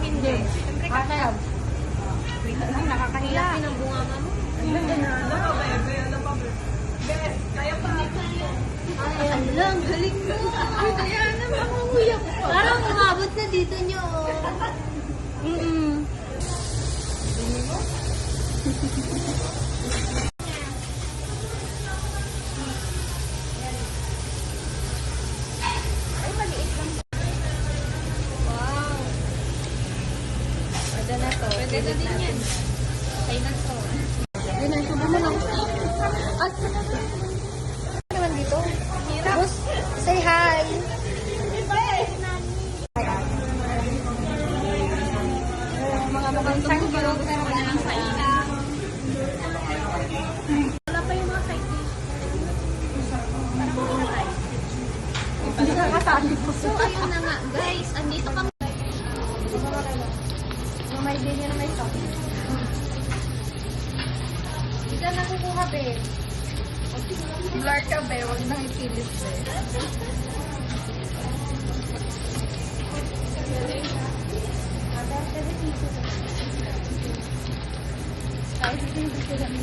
Hindi. Siyempre Kaya. kaya. Nakakahiya. Pinabunganga mo. Ano pa, bebe? Ano pa, bebe? Bebe, kaya pa. Ay, ang galing mo. Kaya na, makanguyak pa. Parang umabot na dito nyo. Ay, maliit lang. Wow. Pwede na to. Pwede na din yan. Okay na to. Yun ang subo mo lang. At, naman dito? Boss, say hi. Mga magandang tulog na naman ang kainan. Wala pa yung mga side dish. Hindi nakakatali po. So, ayun na nga. Guys, andito kami. May bilya na may stock. Hindi ka nakukuha, be. Blur ka, be. Huwag nang ipilit, be. Kahit hindi ko lang.